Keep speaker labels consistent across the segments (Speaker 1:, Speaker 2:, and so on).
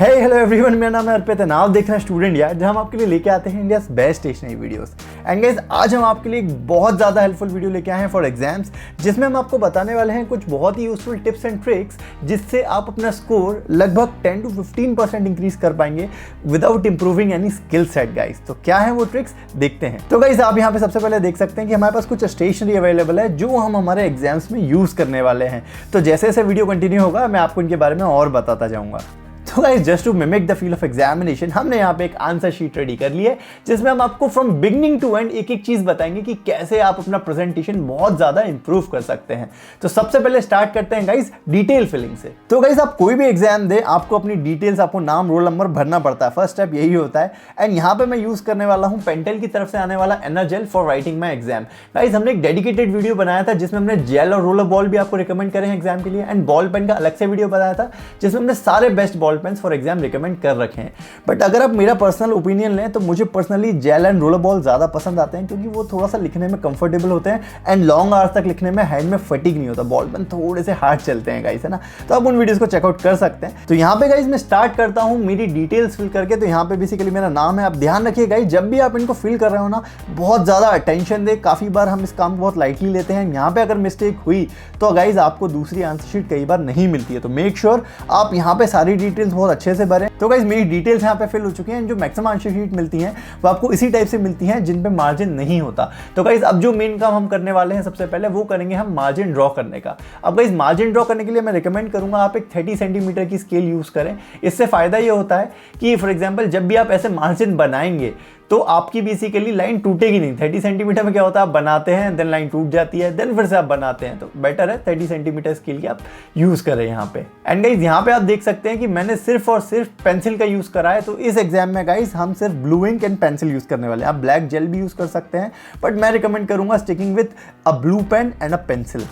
Speaker 1: Hello everyone, मेरा नाम है अर्पित और आप देख रहे हैं स्टूडेंट यार, जहां हम आपके लिए लेके आते हैं India's best stationery videos. And guys, आज हम आपके लिए एक बहुत ज़्यादा हेल्पफुल वीडियो लेके आए हैं फॉर एग्जाम्स, जिसमें हम आपको बताने वाले हैं कुछ बहुत ही यूजफुल टिप्स एंड ट्रिक्स जिससे आप अपना स्कोर लगभग 10 to 15% इंक्रीज कर पाएंगे without improving any skill set guys. तो क्या है वो ट्रिक्स, देखते हैं। तो गाइस, आप यहाँ पे सबसे पहले देख सकते हैं कि हमारे पास कुछ स्टेशनरी अवेलेबल है जो हम हमारे एग्जाम्स में यूज करने वाले हैं। तो जैसे जैसे वीडियो कंटिन्यू होगा मैं आपको इनके बारे में और बताता जाऊंगा। तो guys, just to mimic the feel of examination, हमने यहाँ पे एक आंसर शीट रेडी कर ली है जिसमें हम आपको फ्रॉम बिगनिंग टू एंड एक एक चीज बताएंगे कि कैसे आप अपना प्रेजेंटेशन बहुत ज्यादा इंप्रूव कर सकते हैं। तो सबसे पहले स्टार्ट करते हैं गाइस डिटेल फिलिंग से। तो गाइस, आप कोई भी एग्जाम दे, आपको अपनी डिटेल्स, आपको नाम, रोल नंबर भरना पड़ता है। फर्स्ट स्टेप यही होता है। एंड यहाँ पे मैं यूज करने वाला हूँ पेंटेल की तरफ से आने वाला Energel for writing my exam. Guys, हमने एक डेडिकेटेड वीडियो बनाया था जिसमें हमने जेल और रोलर बॉल भी आपको रिकमेंड करे हैं एग्जाम के लिए, एंड बॉल पेन का अलग से वीडियो बनाया था जिसमें हमने सारे best ball pen for exam recommend कर रखे हैं। बट अगर आप मेरा पर्सनल ओपिनियन लें तो मुझे personally gel and roller ball ज्यादा पसंद आते हैं, क्योंकि वो थोड़ा सा लिखने में कंफर्टेबल होते हैं एंड लॉन्ग आवर्स तक लिखने में हैंड में फटीग नहीं होता। बॉल पेन थोड़े से हार्ड चलते हैं गाइस, है ना। तो आप उन वीडियोस को चेकआउट कर सकते हैं। तो यहाँ पे गाइस मैं स्टार्ट करता हूँ मेरी डिटेल्स फिल करके। तो यहाँ पे बेसिकली मेरा नाम है। आप ध्यान रखिए गाइस, जब भी आप इनको फिल कर रहे हो ना, बहुत ज्यादा अटेंशन दे। काफी बार हम इस काम को बहुत लाइटली लेते हैं। यहाँ पे अगर मिस्टेक हुई तो गाइस आपको दूसरी आंसर शीट कई बार नहीं मिलती है। तो मेक श्योर आप यहाँ पे सारी डिटेल्स बहुत अच्छे से भरें। तो गाइस, मेरी डिटेल्स यहाँ पे फिल हो चुकी हैं। जो मैक्सिमम आंसर शीट मिलती हैं वो आपको इसी टाइप से मिलती हैं जिन पे मार्जिन नहीं होता। तो गाइस, अब जो मेन काम हम करने वाले हैं, सबसे पहले वो करेंगे हम मार्जिन ड्रॉ करने का। अब गाइस, मार्जिन ड्रॉ करने के लिए मैं रिकमेंड करूंगा आप एक 30 सेंटीमीटर की स्केल यूज करें। इससे फायदा ये होता है कि फॉर एग्जाम्पल जब भी आप ऐसे मार्जिन बनाएंगे तो आपकी बेसिकली लाइन टूटेगी नहीं। 30 सेंटीमीटर में क्या होता है, आप बनाते हैं देन लाइन टूट जाती है, देन फिर से आप बनाते हैं। तो बेटर है 30 सेंटीमीटर स्केल की आप यूज करें यहाँ पे। एंड गाइस, यहाँ पे आप देख सकते हैं कि मैंने सिर्फ और सिर्फ पेंसिल का यूज करा है। तो इस एग्जाम में गाइस हम सिर्फ blue ink and pencil use करने वाले हैं। आप ब्लैक जेल भी यूज कर सकते हैं, बट मैं रिकमेंड करूंगा sticking with a blue pen and a pencil.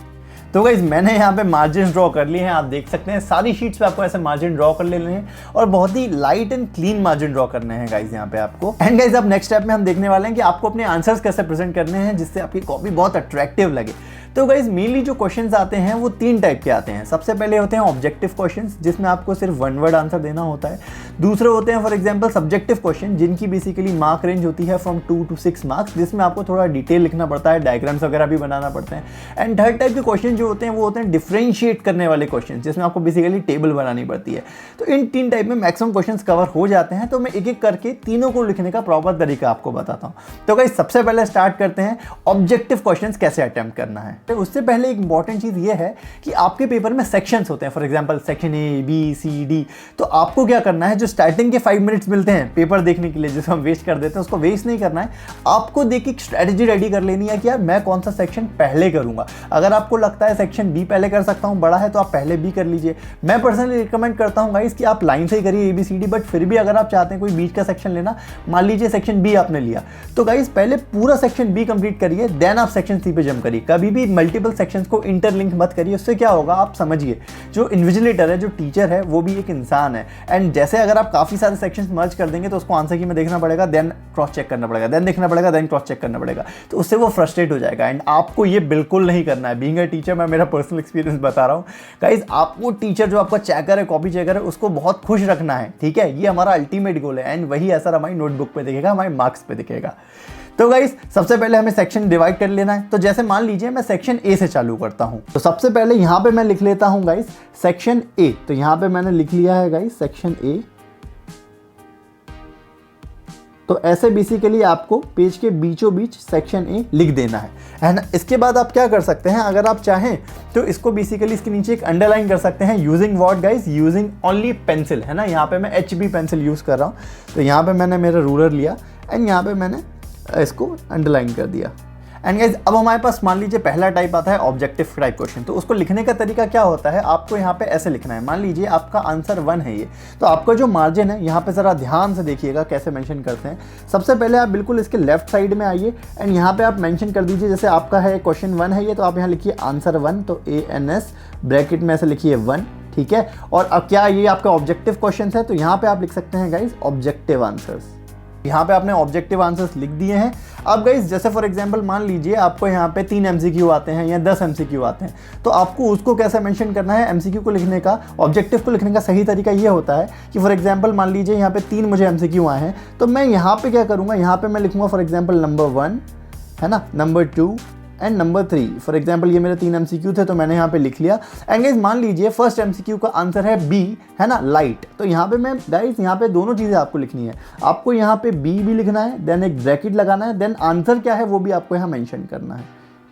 Speaker 1: तो गाइस, मैंने यहाँ पे मार्जिन ड्रॉ कर लिए हैं। आप देख सकते हैं सारी शीट्स पे आपको ऐसे मार्जिन ड्रॉ कर लेने हैं और बहुत ही light and clean margin draw करने हैं गाइस यहाँ पे आपको। एंड गाइस, अब नेक्स्ट स्टेप में हम देखने वाले हैं कि आपको अपने आंसर्स कैसे प्रेजेंट करने हैं जिससे आपकी कॉपी बहुत अट्रैक्टिव लगे। तो गाइस, मेनली जो क्वेश्चंस आते हैं वो 3 टाइप के आते हैं। सबसे पहले होते हैं ऑब्जेक्टिव क्वेश्चंस, जिसमें आपको सिर्फ 1 वर्ड आंसर देना होता है। दूसरे होते हैं फॉर एग्जांपल सब्जेक्टिव क्वेश्चन, जिनकी बेसिकली मार्क रेंज होती है फ्रॉम 2 to 6 मार्क्स, जिसमें आपको थोड़ा डिटेल लिखना पड़ता है, डायग्राम्स वगैरह भी बनाना पड़ते हैं। एंड थर्ड टाइप के क्वेश्चन जो होते हैं वो होते हैं डिफरेंशिएट करने वाले क्वेश्चन, जिसमें आपको बेसिकली टेबल बनानी पड़ती है। तो इन 3 टाइप में मैक्सिमम क्वेश्चन कवर हो जाते हैं। तो मैं एक एक करके तीनों को लिखने का प्रॉपर तरीका आपको बताता हूँ। तो गाइस, सबसे पहले स्टार्ट करते हैं ऑब्जेक्टिव क्वेश्चन कैसे अटेम्प्ट करना है। तो उससे पहले इंपॉर्टेंट चीज ये है कि आपके पेपर में सेक्शंस होते हैं। For example section A, B, C, D. तो आपको क्या करना है, जो स्टार्टिंग के 5 मिनट्स मिलते हैं पेपर देखने के लिए, जिसको हम वेस्ट कर देते हैं, उसको वेस्ट नहीं करना है। आपको देखिए एक स्ट्रेटजी रेडी कर लेनी है कि यार मैं कौन सा सेक्शन पहले करूंगा। अगर आपको लगता है सेक्शन बी पहले कर सकता हूं, बड़ा है, तो आप पहले बी कर लीजिए। मैं पर्सनली रिकमेंड करता हूं गाइस कि आप लाइन से ही करिए ABCD, बट फिर भी अगर आप चाहते हैं कोई बीच का सेक्शन लेना, मान लीजिए सेक्शन बी आपने लिया, तो गाइस पहले पूरा सेक्शन बी कंप्लीट करिए, देन आप सेक्शन सी पे जंप करिए। कभी भी मल्टीपल सेक्शंस को इंटरलिंक मत करिए। उससे क्या होगा आप समझिए, जो इन्विजिलेटर है, जो टीचर है, वो भी एक इंसान है। एंड जैसे अगर आप काफी सारे सेक्शंस मर्ज कर देंगे तो उसको आंसर की में देखना पड़ेगा, देन क्रॉस चेक करना पड़ेगा, देन देखना पड़ेगा, देन क्रॉस चेक करना पड़ेगा। तो उससे वो फ्रस्ट्रेट हो जाएगा। एंड आपको ये बिल्कुल नहीं करना है। बीइंग अ टीचर, मैं मेरा पर्सनल एक्सपीरियंस बता रहा हूँ गाइस, आपको टीचर जो आपका चेकर है, कॉपी चेकर है, उसको बहुत खुश रखना है। ठीक है, ये हमारा अल्टीमेट गोल है। एंड वही असर हमारी नोटबुक पे दिखेगा, हमारे मार्क्स पे दिखेगा। तो गाइस, सबसे पहले हमें सेक्शन डिवाइड कर लेना है। तो जैसे मान लीजिए मैं सेक्शन ए से चालू करता हूं। तो सबसे पहले यहां पे मैं लिख लेता हूं गाइस सेक्शन ए। तो यहां पे मैंने लिख लिया है गाइस सेक्शन ए। तो ऐसे बेसिकली आपको पेज के बीचों बीच सेक्शन ए लिख देना है ना। इसके बाद आप क्या कर सकते हैं, अगर आप चाहें तो इसको बेसिकली इसके नीचे एक अंडरलाइन कर सकते हैं using what guys, using only pencil, है ना। यहाँ पे मैं HB पेंसिल यूज कर रहा हूँ। तो यहाँ पे मैंने मेरा रूलर लिया एंड यहाँ पे मैंने इसको अंडरलाइन कर दिया। एंड गाइस, अब हमारे पास मान लीजिए पहला टाइप आता है ऑब्जेक्टिव टाइप क्वेश्चन। तो उसको लिखने का तरीका क्या होता है, आपको यहाँ पे ऐसे लिखना है। मान लीजिए आपका आंसर 1 है ये, तो आपका जो मार्जिन है यहाँ पे जरा ध्यान से देखिएगा कैसे मेंशन करते हैं। सबसे पहले आप बिल्कुल इसके लेफ्ट साइड में आइए एंड यहाँ पे आप मेंशन कर दीजिए, जैसे आपका है क्वेश्चन 1 है ये, तो आप यहाँ लिखिए आंसर 1, तो ANS ब्रैकेट में ऐसे लिखिए 1। ठीक है, और अब क्या ये आपका ऑब्जेक्टिव क्वेश्चन है, तो यहाँ पे आप लिख सकते हैं गाइस ऑब्जेक्टिव आंसर्स। यहाँ पे आपने ऑब्जेक्टिव आंसर्स लिख दिए हैं। अब गाइस जैसे फॉर एग्जांपल मान लीजिए आपको यहाँ पे 3 MCQ आते हैं या 10 MCQ आते हैं, तो आपको उसको कैसे मेंशन करना है। MCQ को लिखने का, ऑब्जेक्टिव को लिखने का सही तरीका ये होता है कि फॉर एग्जांपल मान लीजिए यहाँ पे 3 मुझे MCQ आए हैं, तो मैं यहाँ पे क्या करूँगा, यहाँ पे मैं लिखूँगा फॉर एग्जाम्पल नंबर 1 है ना, number 2 and number 3। For example ये मेरे 3 MCQ थे तो मैंने यहाँ पे लिख लिया। एंड गाइस मान लीजिए फर्स्ट MCQ का आंसर है बी, है ना, लाइट। तो यहाँ पे मैं गाइस यहाँ पे दोनों चीज़ें आपको लिखनी है। आपको यहाँ पे बी भी लिखना है, देन एक ब्रैकेट लगाना है, देन आंसर क्या है वो भी आपको यहाँ मेंशन करना है।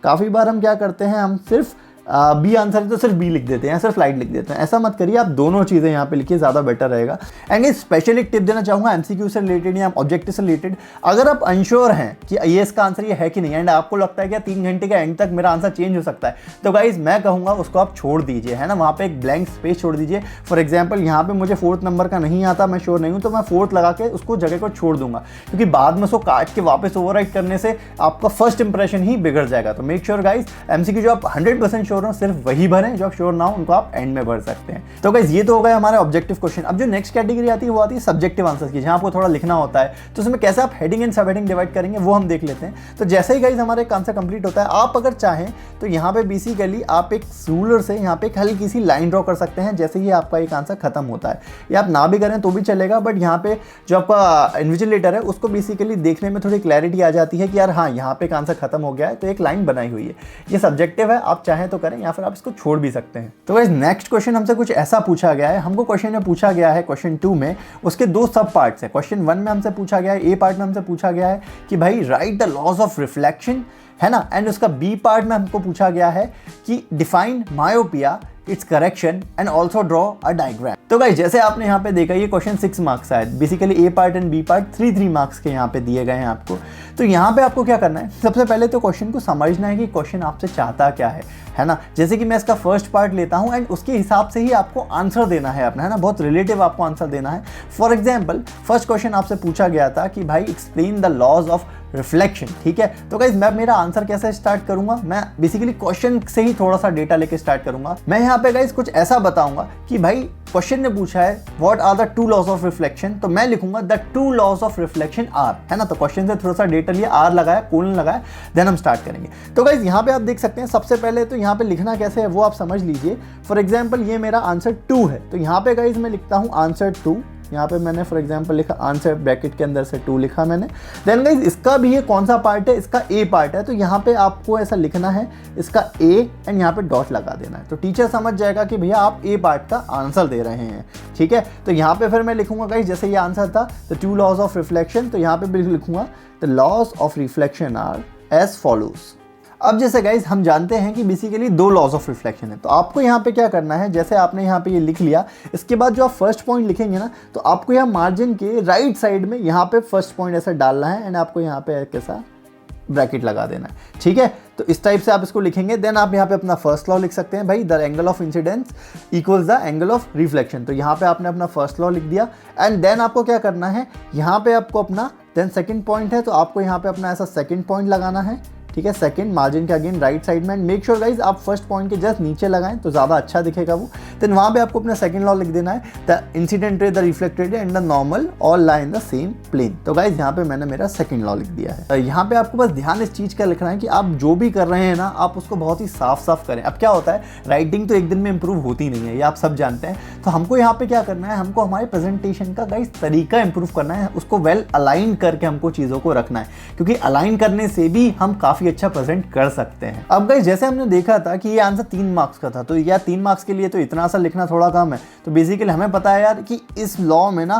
Speaker 1: काफ़ी बार हम क्या करते हैं, हम सिर्फ बी आंसर है तो सिर्फ बी लिख देते हैं, सिर्फ लाइट लिख देते हैं। ऐसा मत करिए, आप दोनों चीज़ें यहाँ पे लिखिए, ज़्यादा बेटर रहेगा। एंड स्पेशल एक टिप देना चाहूँगा MCQ से रिलेटेड या ऑब्जेक्टिव से रिलेटेड। अगर आप अनश्योर हैं कि ये इसका आंसर ये है कि नहीं, एंड आपको लगता है कि 3 घंटे के एंड तक मेरा आंसर चेंज हो सकता है, तो गाइज मैं कहूँगा उसको आप छोड़ दीजिए, है ना। वहाँ पे एक ब्लैंक स्पेस छोड़ दीजिए। फॉर एग्जाम्पल यहाँ पे मुझे 4th नंबर का नहीं आता, मैं श्योर नहीं हूँ, तो मैं 4th लगा के उसको जगह को छोड़ दूंगा, क्योंकि बाद में उसको काट के वापस ओवरराइट करने से आपका फर्स्ट इंप्रेशन ही बिगड़ जाएगा। तो मेक श्योर गाइज MCQ जो आप 100% श्योर हो सिर्फ वही भरें, जो आप श्योर ना हो उनको आप एंड में भर सकते हैं। तो गाइस ये तो हो गया हमारे ऑब्जेक्टिव क्वेश्चन। अब जो नेक्स्ट कैटेगरी आती है वो आती है सब्जेक्टिव आंसर्स की, जहां आपको थोड़ा लिखना होता है। तो उसमें कैसे आप हेडिंग एंड सब हेडिंग डिवाइड करेंगे वो हम देख लेते हैं। तो जैसे ही गाइस हमारे आंसर कंप्लीट होता है, आप अगर चाहें तो यहाँ पे बेसिकली आप एक रूलर से यहाँ पे एक हल्की सी लाइन ड्रॉ कर सकते हैं जैसे ही आपका एक आंसर खत्म होता है, या आप ना भी करें तो भी चलेगा। बट यहाँ पे जो आपका इन्विजिलेटर है उसको बेसिकली देखने में थोड़ी क्लैरिटी आ जाती है कि यार हाँ यहाँ पे एक आंसर खत्म हो गया है, तो एक लाइन बनाई हुई है। ये सब्जेक्टिव है, आप चाहें तो करें या फिर आप इसको छोड़ भी सकते हैं। तो गाइस नेक्स्ट क्वेश्चन हमसे कुछ ऐसा पूछा गया है, हमको क्वेश्चन में पूछा गया है क्वेश्चन 2 में, उसके 2 सब पार्ट्स है। क्वेश्चन 1 में हमसे पूछा गया है, ए पार्ट में हमसे पूछा गया है कि भाई write the laws of reflection, है ना। एंड उसका बी पार्ट में हमको पूछा गया है कि define myopia, its correction and also draw a diagram. तो गाइस जैसे आपने यहाँ पे देखा ये क्वेश्चन 6 मार्क्स आए, basically A part and B part 3 marks के यहाँ पे दिए गए हैं आपको। तो यहाँ पे आपको क्या करना है, सबसे पहले तो क्वेश्चन को समझना है कि क्वेश्चन आपसे चाहता क्या है ना। जैसे कि मैं इसका फर्स्ट पार्ट लेता हूँ एंड उसके हिसाब से ही आपको आंसर देना है अपना, है ना, बहुत रिलेटिव आपको आंसर देना है। फॉर एग्जाम्पल फर्स्ट क्वेश्चन आपसे पूछा गया था कि भाई explain the laws of reflection, ठीक है। तो गाइस मैं मेरा आंसर कैसे स्टार्ट करूंगा, मैं बेसिकली क्वेश्चन से ही थोड़ा सा डेटा लेके स्टार्ट करूंगा। मैं यहाँ पे गाइस कुछ ऐसा बताऊंगा कि भाई क्वेश्चन ने पूछा है what are the 2 laws of reflection, तो मैं लिखूंगा the 2 laws of reflection are, है ना। तो क्वेश्चन से थोड़ा सा डेटा लिया, आर लगाया, कोलन लगाया, देन हम स्टार्ट करेंगे। तो गाइस यहाँ पे आप देख सकते हैं, सबसे पहले तो यहाँ पे लिखना कैसे है वो आप समझ लीजिए। फॉर एग्जाम्पल ये मेरा आंसर 2 है, तो यहाँ पे गाइस मैं लिखता हूँ आंसर 2। यहाँ पे मैंने फॉर एग्जांपल लिखा आंसर, ब्रैकेट के अंदर से 2 लिखा मैंने। देन गाइस इसका भी ये कौन सा पार्ट है, इसका ए पार्ट है, तो यहाँ पे आपको ऐसा लिखना है इसका ए एंड यहाँ पे डॉट लगा देना है। तो टीचर समझ जाएगा कि भैया आप ए पार्ट का आंसर दे रहे हैं, ठीक है। तो यहाँ पे फिर मैं लिखूंगा गाइस जैसे ये आंसर था द 2 लॉज ऑफ रिफ्लेक्शन, तो यहाँ पे बिल्कुल लिखूंगा the laws of reflection are as follows. अब जैसे गाइज हम जानते हैं कि बेसिकली 2 लॉज ऑफ रिफ्लेक्शन है, तो आपको यहाँ पे क्या करना है, जैसे आपने यहाँ पे ये लिख लिया, इसके बाद जो आप फर्स्ट पॉइंट लिखेंगे ना, तो आपको यहाँ मार्जिन के राइट साइड में यहाँ पे फर्स्ट पॉइंट ऐसा डालना है एंड आपको यहाँ पे कैसा ब्रैकेट लगा देना है, ठीक है। तो इस टाइप से आप इसको लिखेंगे। देन आप यहाँ पे अपना फर्स्ट लॉ लिख सकते हैं, भाई the angle of incidence equals the angle of reflection. तो यहाँ पे आपने अपना फर्स्ट लॉ लिख दिया एंड देन आपको क्या करना है, यहाँ पे आपको अपना देन सेकंड पॉइंट है, तो आपको यहाँ पे अपना ऐसा सेकंड पॉइंट लगाना है, ठीक है। सेकंड मार्जिन के अगेन राइट साइड में, एंड मेक श्योर गाइज आप फर्स्ट पॉइंट के जस्ट नीचे लगाएं तो ज़्यादा अच्छा दिखेगा वो। देन वहाँ पे आपको अपना सेकंड लॉ लिख देना है the incident ray, the reflected ray and the normal all lie in the same plane. तो गाइज यहाँ पे मैंने मेरा सेकंड लॉ लिख दिया है। यहाँ पे आपको बस ध्यान इस चीज़ का लिखना है कि आप जो भी कर रहे हैं ना, आप उसको बहुत ही साफ साफ करें। अब क्या होता है, राइटिंग तो एक दिन में इंप्रूव होती नहीं है, ये आप सब जानते हैं। तो हमको यहाँ पे क्या करना है, हमको हमारे प्रेजेंटेशन का गाइज तरीका इंप्रूव करना है, उसको वेल अलाइन करके हमको चीज़ों को रखना है, क्योंकि अलाइन करने से भी हम काफ़ी अच्छा प्रेजेंट कर सकते हैं। अब गाइस जैसे हमने देखा था कि ये आंसर 3 मार्क्स का था, तो या 3 मार्क्स के लिए तो इतना सा लिखना थोड़ा कम है। तो बेसिकली हमें पता है यार कि इस लॉ में ना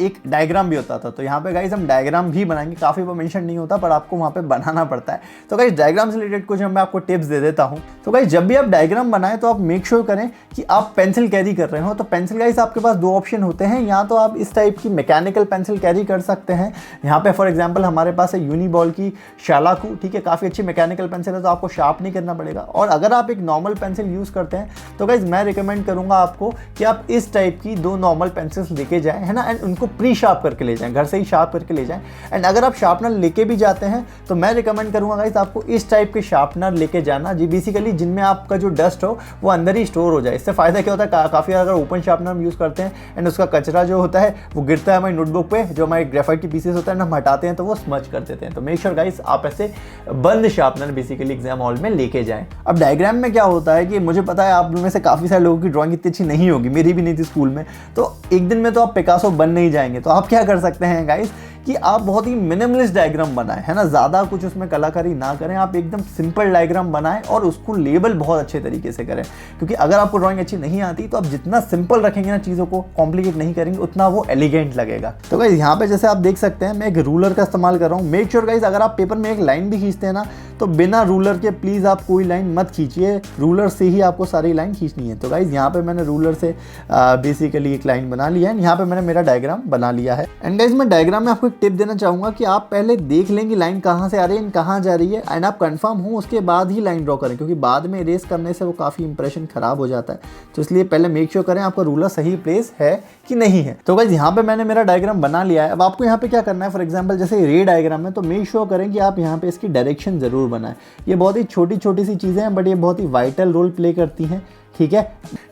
Speaker 1: एक डायग्राम भी होता था, तो यहाँ पे गाइस हम डायग्राम भी बनाएंगे। काफ़ी बार मेंशन नहीं होता पर आपको वहाँ पे बनाना पड़ता है। तो गाइस डायग्राम से रिलेटेड कुछ मैं आपको टिप्स दे देता हूँ। तो गाइस जब भी आप डायग्राम बनाएं तो आप मेक श्योर करें कि आप पेंसिल कैरी कर रहे हो। तो पेंसिल गाइस आपके पास 2 ऑप्शन होते हैं, या तो आप इस टाइप की मैकेनिकल पेंसिल कैरी कर सकते हैं। यहाँ पे फॉर एग्जाम्पल हमारे पास है यूनिबॉल की शालाकू, ठीक है, काफ़ी काफ़ी अच्छी मैकेनिकल पेंसिल है तो आपको शार्प नहीं करना पड़ेगा। और अगर आप एक नॉर्मल पेंसिल यूज़ करते हैं तो गाइज मैं रिकमेंड करूँगा आपको कि आप इस टाइप की 2 नॉर्मल पेंसिल्स लेके जाएँ, है ना, एंड उनको प्री शार्प करके ले जाएँ, घर से ही शार्प करके ले जाएँ। एंड अगर आप शार्पनर लेके भी जाते हैं तो मैं रिकमेंड करूँगा गाइज आपको इस टाइप के शार्पनर लेके जाना, जी बेसिकली जिनमें आपका जो डस्ट हो वो अंदर ही स्टोर हो जाए। इससे फ़ायदा क्या होता है, काफ़ी अगर ओपन शार्पनर हम यूज़ करते हैं एंड उसका कचरा जो होता है वो गिरता है हमारी नोटबुक पे, जो हमारे ग्रेफाइट की पीसेस होता है ना, हम हटाते हैं तो वो स्मच कर देते हैं। तो मेक श्योर गाइस आप ऐसे बंद शार्पनर बेसिकली एग्जाम हॉल में लेके जाएं। अब डायग्राम में क्या होता है कि मुझे पता है आप में से काफ़ी सारे लोगों की ड्राइंग इतनी अच्छी नहीं होगी, मेरी भी नहीं थी स्कूल में, तो एक दिन में तो आप पिकासो बन नहीं जाएंगे। तो आप क्या कर सकते हैं गाइस कि आप बहुत ही मिनिमलिस्ट डायग्राम बनाएं, है ना, ज़्यादा कुछ उसमें कलाकारी ना करें, आप एकदम सिंपल डायग्राम बनाएं और उसको लेबल बहुत अच्छे तरीके से करें। क्योंकि अगर आपको ड्राइंग अच्छी नहीं आती तो आप जितना सिंपल रखेंगे ना, चीज़ों को कॉम्प्लिकेट नहीं करेंगे, उतना वो एलिगेंट लगेगा। तो गाइस यहाँ पे जैसे आप देख सकते हैं मैं एक रूलर का इस्तेमाल कर रहा हूँ। मेक श्योर गाइस अगर आप पेपर में एक लाइन भी खींचते हैं ना तो बिना रूलर के प्लीज़ आप कोई लाइन मत खींचिए, रूलर से ही आपको सारी लाइन खींचनी है। तो गाइस यहाँ पे मैंने रूलर से बेसिकली एक लाइन बना लिया है, यहाँ पे मैंने मेरा डायग्राम बना लिया है। एंड गाइस मैं डायग्राम में आपको एक टिप देना चाहूँगा कि आप पहले देख लेंगे लाइन कहाँ से आ रही है, कहाँ जा रही है, एंड आप कंफर्म हो उसके बाद ही लाइन ड्रॉ करें, क्योंकि बाद में इरेज करने से वो काफ़ी इंप्रेशन खराब हो जाता है। तो इसलिए पहले मेक श्योर करें आपका रूलर सही प्लेस है कि नहीं है। तो गाइस यहाँ पे मैंने मेरा डायग्राम बना लिया है। अब आपको यहाँ पे क्या करना है, फॉर एग्जांपल जैसे रे डायग्राम है तो मेक श्योर करें कि आप यहाँ पे इसकी डायरेक्शन जरूर बनाएं। ये बहुत ही छोटी छोटी सी चीज़ें हैं बट ये बहुत ही वाइटल रोल प्ले करती हैं। ठीक है,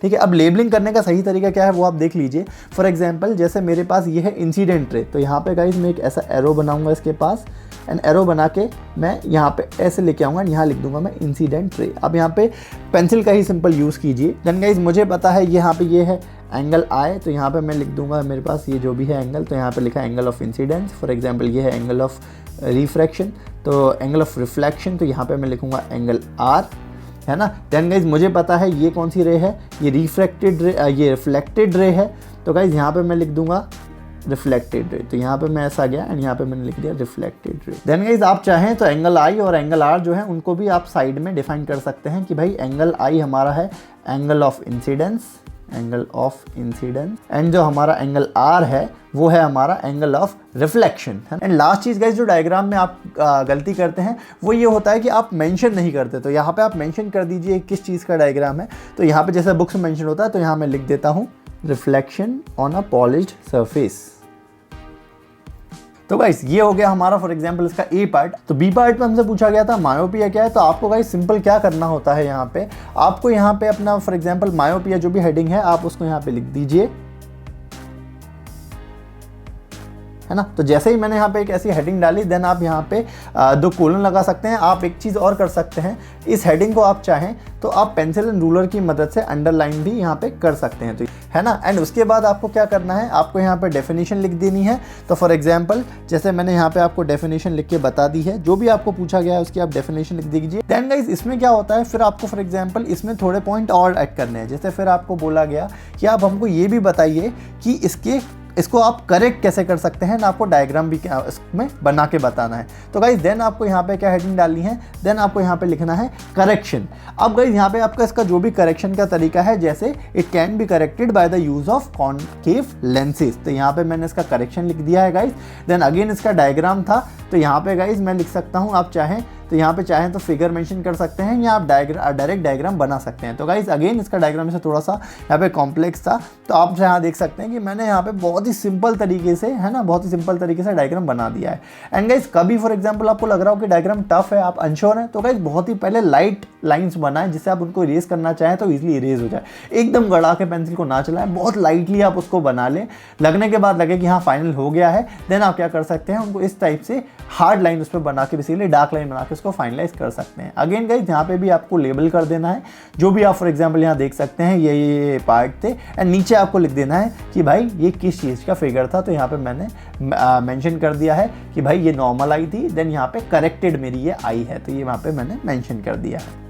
Speaker 1: ठीक है। अब लेबलिंग करने का सही तरीका क्या है वो आप देख लीजिए। फॉर एग्जांपल जैसे मेरे पास ये है इंसिडेंट रे, तो यहाँ पे गाइस मैं एक ऐसा एरो बनाऊंगा इसके पास, एंड एरो बना के मैं यहाँ पे ऐसे लेके आऊँगा, यहाँ लिख दूंगा मैं इंसिडेंट रे। अब यहाँ पे पेंसिल का ही सिंपल यूज़ कीजिए। देन गाइस मुझे पता है यहाँ पे ये है एंगल आई, तो यहाँ पे मैं लिख दूंगा मेरे पास ये जो भी है एंगल, तो यहाँ पे लिखा है angle of incidence. For example ये है एंगल ऑफ रिफ्रैक्शन, तो एंगल ऑफ रिफ्लेक्शन, तो यहाँ पे मैं लिखूंगा एंगल आर, है ना। देन गाइज मुझे पता है ये कौन सी रे है, ये रिफ्रैक्टेड रे, ये रिफ्लेक्टेड रे है, तो गाइज यहाँ पे मैं लिख दूंगा रिफ्लेक्टेड रे। तो यहाँ पे मैं ऐसा गया एंड यहाँ पे मैंने लिख दिया रिफ्लेक्टेड रे। देन गाइज आप चाहें तो एंगल आई और एंगल आर जो है उनको भी आप साइड में डिफाइन कर सकते हैं कि भाई एंगल आई हमारा है angle of incidence, angle of incidence, and जो हमारा एंगल आर है वो है हमारा angle of reflection. And last cheese guys जो डायग्राम में आप गलती करते हैं वो ये होता है कि आप मेंशन नहीं करते। तो यहाँ पे आप मेंशन कर दीजिए किस चीज़ का डायग्राम है। तो यहाँ पे जैसे बुक्स में मेंशन होता है तो यहाँ मैं लिख देता हूँ reflection on a polished surface. तो गाइस ये हो गया हमारा फॉर एग्जांपल इसका ए पार्ट। तो बी पार्ट में हमसे पूछा गया था मायोपिया क्या है। तो आपको गाइस सिंपल क्या करना होता है, यहाँ पे आपको यहाँ पे अपना फॉर एग्जांपल मायोपिया जो भी हेडिंग है आप उसको यहाँ पे लिख दीजिए, है ना। तो जैसे ही मैंने यहाँ पे एक ऐसी हेडिंग डाली देन आप यहाँ पे 2 कोलन लगा सकते हैं। आप एक चीज़ और कर सकते हैं, इस हेडिंग को आप चाहें तो आप पेंसिल एंड रूलर की मदद से अंडरलाइन भी यहाँ पे कर सकते हैं, तो है ना। एंड उसके बाद आपको क्या करना है, आपको यहाँ पे डेफिनेशन लिख देनी है। तो फॉर एग्जांपल जैसे मैंने यहाँ पे आपको डेफिनेशन लिख के बता दी है, जो भी आपको पूछा गया है उसकी आप डेफिनेशन लिख दीजिए। देन गाइस इसमें क्या होता है, फिर आपको फॉर एग्जांपल इसमें थोड़े पॉइंट और ऐड करने हैं। जैसे फिर आपको बोला गया कि आप हमको ये भी बताइए कि इसको आप करेक्ट कैसे कर सकते हैं ना, आपको डायग्राम भी क्या इसमें बना के बताना है। तो गाइज देन आपको यहाँ पे क्या हेडिंग डालनी है, देन आपको यहाँ पे लिखना है करेक्शन। अब गाइज यहाँ पे आपका इसका जो भी करेक्शन का तरीका है, जैसे it can be corrected by the use of concave lenses, तो यहाँ पे मैंने इसका करेक्शन लिख दिया है गाइज। देन अगेन इसका डायग्राम था, तो यहाँ पे गाइज मैं लिख सकता हूँ, आप चाहें तो यहाँ पे चाहें तो फिगर मेंशन कर सकते हैं या आप डायरेक्ट डायग्राम बना सकते हैं। तो गाइज अगेन इसका डायग्राम से थोड़ा सा यहाँ पे कॉम्प्लेक्स था, तो आप यहाँ देख सकते हैं कि मैंने यहाँ पे बहुत ही सिंपल तरीके से, है ना, बहुत ही सिंपल तरीके से डायग्राम बना दिया है। एंड गाइज कभी फॉर एग्जाम्पल आपको लग रहा हो कि डायग्राम टफ है, आप अनश्योर हैं, तो गाइज बहुत ही पहले लाइट लाइन्स बनाएं जिससे आप उनको इरेज करना चाहें तो ईजिली इरेज हो जाए। एकदम गड़ा के पेंसिल को ना चलाएं, बहुत लाइटली आप उसको बना लें, लगने के बाद लगे कि हाँ फाइनल हो गया है, देन आप क्या कर सकते हैं, उनको इस टाइप से हार्ड लाइन उस पर बना के बेसिकली डार्क लाइन बना के उसको फाइनलाइज कर सकते हैं। अगेन गाइज यहाँ पे भी आपको लेबल कर देना है, जो भी आप फॉर एग्जांपल यहाँ देख सकते हैं ये पार्ट थे, एंड नीचे आपको लिख देना है कि भाई ये किस चीज़ का फिगर था। तो यहाँ पे मैंने मेंशन कर दिया है कि भाई ये नॉर्मल आई थी, देन यहाँ पे करेक्टेड मेरी ये आई है, तो ये वहाँ पे मैंने मेंशन कर दिया है।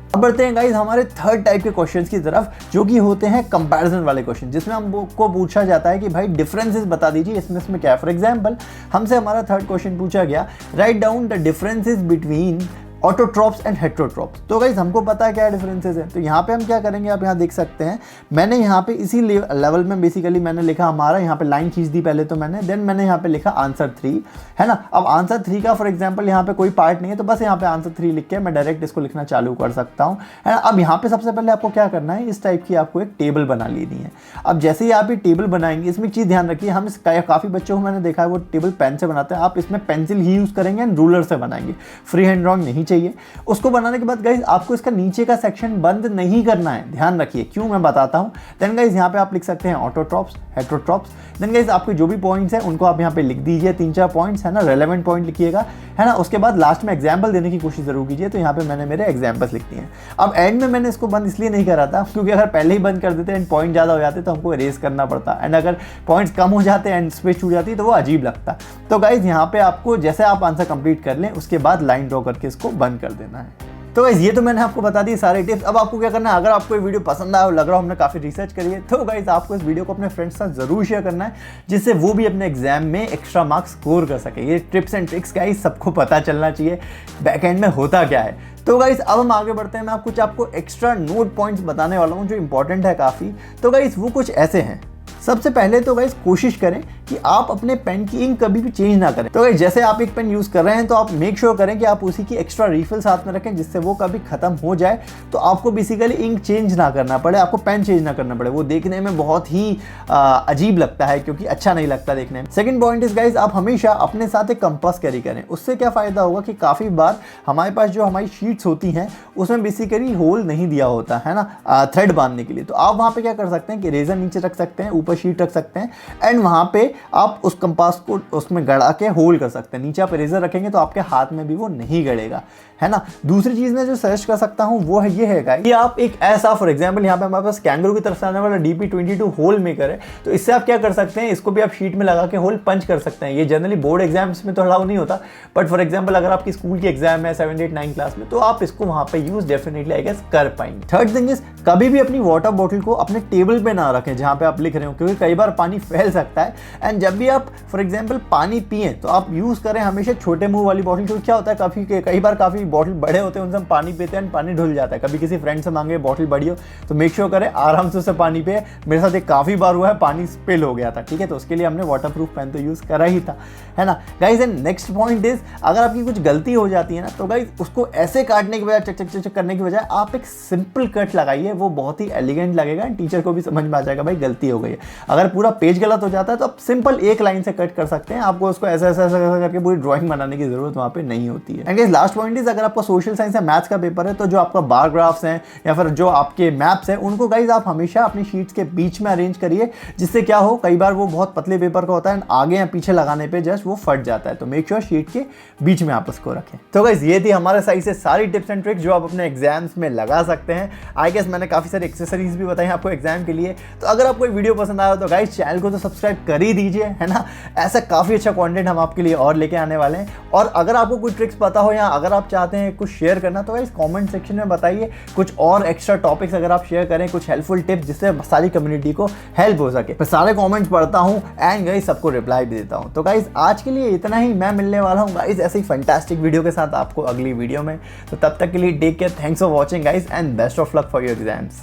Speaker 1: अब बढ़ते हैं गाइज हमारे थर्ड टाइप के क्वेश्चंस की तरफ, जो कि होते हैं कंपैरिजन वाले क्वेश्चन, जिसमें हमको पूछा जाता है कि भाई डिफरेंसेस बता दीजिए इसमें क्या है। फॉर एग्जांपल हमसे हमारा थर्ड क्वेश्चन पूछा गया, write down the differences between autotrophs and heterotrophs. तो गाइस हमको पता है क्या डिफरेंसेस है। तो यहाँ पे हम क्या करेंगे, आप यहाँ देख सकते हैं, मैंने यहाँ पे इसी लेवल में बेसिकली मैंने लिखा हमारा, यहाँ पे लाइन खींच दी पहले तो मैंने, देन मैंने यहाँ पे लिखा आंसर 3, है ना। अब आंसर 3 का फॉर एग्जाम्पल यहाँ पे कोई पार्ट नहीं है, तो बस यहाँ पे आंसर 3 लिख के मैं डायरेक्ट इसको लिखना चालू कर सकता हूँ, है ना। अब यहाँ पे सबसे पहले आपको क्या करना है, इस टाइप की आपको एक टेबल बना लेनी है। अब जैसे ही आप ये टेबल बनाएंगे, इसमें चीज़ ध्यान रखिए, हम काफ़ी बच्चों को मैंने देखा है वो टेबल पेन से बनाते हैं, आप इसमें पेंसिल ही यूज़ करेंगे एंड रूलर से बनाएंगे, फ्री हैंड ड्राइंग नहीं चाहिए। उसको बनाने के बाद गाइज आपको इसका नीचे का सेक्शन बंद नहीं करना है, ध्यान रखिए, क्यों मैं बताता हूँ। देन गाइज यहाँ पे आप लिख सकते हैं ऑटोट्रॉप्स, हेट्रोट्रॉप्स। देन गाइज आपके जो भी पॉइंट्स हैं उनको आप यहाँ पे लिख दीजिए, 3-4 पॉइंट्स, है ना, रेलेवेंट पॉइंट लिखिएगा, है ना। उसके बाद लास्ट में एग्जाम्पल देने की कोशिश जरूर कीजिए, तो यहाँ पे मैंने मेरे एग्जाम्पल्स लिख दिए हैं। अब एंड में मैंने इसको बंद इसलिए नहीं करा था क्योंकि अगर पहले ही बंद कर देते एंड पॉइंट ज़्यादा हो जाते तो हमको इरेज करना पड़ता, एंड अगर पॉइंट्स कम हो जाते एंड स्पेस छूट जाती तो वो अजीब लगता। तो गाइज यहाँ पे आपको जैसे आप आंसर कंप्लीट कर लें उसके बाद लाइन ड्रॉ करके इसको बंद कर देना है। तो गाइज ये तो मैंने आपको बता दी सारे टिप्स। अब आपको क्या करना है, अगर आपको ये वीडियो पसंद आया और लग रहा हो हमने काफ़ी रिसर्च करी है, तो गाइज आपको इस वीडियो को अपने फ्रेंड्स के साथ जरूर शेयर करना है, जिससे वो भी अपने एग्जाम में एक्स्ट्रा मार्क्स स्कोर कर सके। ये टिप्स एंड ट्रिक्स गाइज सबको पता चलना चाहिए बैक एंड में होता क्या है। तो गाइज अब हम आगे बढ़ते हैं, मैं कुछ आपको एक्स्ट्रा नोट पॉइंट्स बताने वाला हूँ जो इंपॉर्टेंट है काफ़ी। तो गाइज वो कुछ ऐसे हैं। सबसे पहले तो गाइस कोशिश करें कि आप अपने पेन की इंक कभी भी चेंज ना करें। तो गाइस जैसे आप एक पेन यूज़ कर रहे हैं तो आप मेक श्योर करें कि आप उसी की एक्स्ट्रा रिफिल साथ में रखें, जिससे वो कभी खत्म हो जाए तो आपको बेसिकली इंक चेंज ना करना पड़े, आपको पेन चेंज ना करना पड़े। वो देखने में बहुत ही अजीब लगता है, क्योंकि अच्छा नहीं लगता देखने में। सेकंड पॉइंट इज गाइस, आप हमेशा अपने साथ एक कंपास कैरी करें। उससे क्या फ़ायदा होगा कि काफ़ी बार हमारे पास जो हमारी शीट्स होती हैं उसमें बेसिकली होल नहीं दिया होता है ना, थ्रेड बांधने के लिए। तो आप वहाँ पर क्या कर सकते हैं कि रेजर नीचे रख सकते हैं, ऊपर शीट रख सकते हैं, एंड वहां पे आप उस कंपास को उसमें गड़ा के होल्ड कर सकते हैं। नीचे आप इरेजर रखेंगे तो आपके हाथ में भी वो नहीं गड़ेगा, है ना। दूसरी चीज मैं जो सजेस्ट कर सकता हूं वो है ये है कि आप एक ऐसा, फॉर एग्जांपल यहाँ पे हमारे पास कैंगरू की तरफ से आने वाला DP22 होल मेकर है, तो इससे आप क्या कर सकते हैं, इसको भी आप शीट में लगा के होल पंच कर सकते हैं। ये जनरली बोर्ड एग्जाम्स में तो अलाउ नहीं होता, बट फॉर एग्जाम्पल अगर आपकी स्कूल की एग्जाम है 7, 8, 9 क्लास में, तो आप इसको वहां पे यूज डेफिनेटली आई गेस कर पाएंगे। थर्ड थिंग इज, कभी भी अपनी वाटर बॉटल को अपने टेबल पे ना रखें जहां पे आप लिख रहे हो, क्योंकि कई बार पानी फैल सकता है। एंड जब भी आप फॉर एग्जांपल पानी पिए तो आप यूज करें हमेशा छोटे मुंह वाली बॉटल, क्योंकि क्या होता है कई बार काफी बॉटल बड़े होते हैं, उनसे हम पानी पीते हैं, पानी ढुल जाता है। कभी किसी फ्रेंड से मांगे बॉटल बड़ी हो तो मेक श्योर करें आराम से उसे पानी पिए। मेरे साथ एक काफी बार हुआ है, पानी स्पिल हो गया था, ठीक है, तो उसके लिए हमने वाटर प्रूफ पेन तो यूज करा ही था, है ना guys. And next point is, अगर आपकी कुछ गलती हो जाती है ना, तो गाइज उसको ऐसे काटने के बजाय चक चक चक करने की बजाय आप एक सिंपल कट लगाइए, वो बहुत ही एलिगेंट लगेगा, टीचर को भी समझ में आ जाएगा भाई गलती हो गई है। अगर पूरा पेज गलत हो जाता है तो आप सिंपल एक लाइन से कट कर सकते हैं, आपको उसको ऐसा ऐसा ऐसा करके पूरी ड्राइंग बनाने की जरूरत वहाँ पे नहीं होती है। एंड लास्ट पॉइंट इज, अगर आपका सोशल साइंस या मैथ्स का पेपर है तो जो आपका बार ग्राफ्स हैं या फिर जो आपके मैप्स हैं उनको गाइज आप हमेशा अपनी शीट्स के बीच में अरेंज करिए, जिससे क्या हो, कई बार वो बहुत पतले पेपर का होता है, आगे या पीछे लगाने पे जस्ट वो फट जाता है। तो मेक श्योर शीट के बीच में आप उसको रखें। तो गाइज ये थी हमारे साइड से सारी टिप्स एंड ट्रिक्स जो आप अपने एग्जाम्स में लगा सकते हैं। आई गेस मैंने काफी सारी एक्सेसरीज भी बताई आपको एग्जाम के लिए। तो अगर आपको वीडियो पसंद आया तो गाइज चैनल को तो सब्सक्राइब कर ही दीजिए, है ना। ऐसा काफी अच्छा कंटेंट हम आपके लिए और लेके आने वाले हैं। और अगर आपको कोई ट्रिक्स पता हो या अगर आप चाहते हैं कुछ शेयर करना, तो गाइस कमेंट सेक्शन में बताइए, कुछ और एक्स्ट्रा टॉपिक्स अगर आप शेयर करें, कुछ हेल्पफुल टिप्स जिससे सारी कम्युनिटी को हेल्प हो सके। मैं सारे कमेंट्स पढ़ता हूं एंड गाइस सबको रिप्लाई भी देता हूं। तो गाइस आज के लिए इतना ही, मैं मिलने वाला हूं गाइस ऐसे ही फैंटास्टिक वीडियो के साथ आपको अगली वीडियो में। तो तब तक के लिए take care, thanks for watching guys and best of luck for your exams.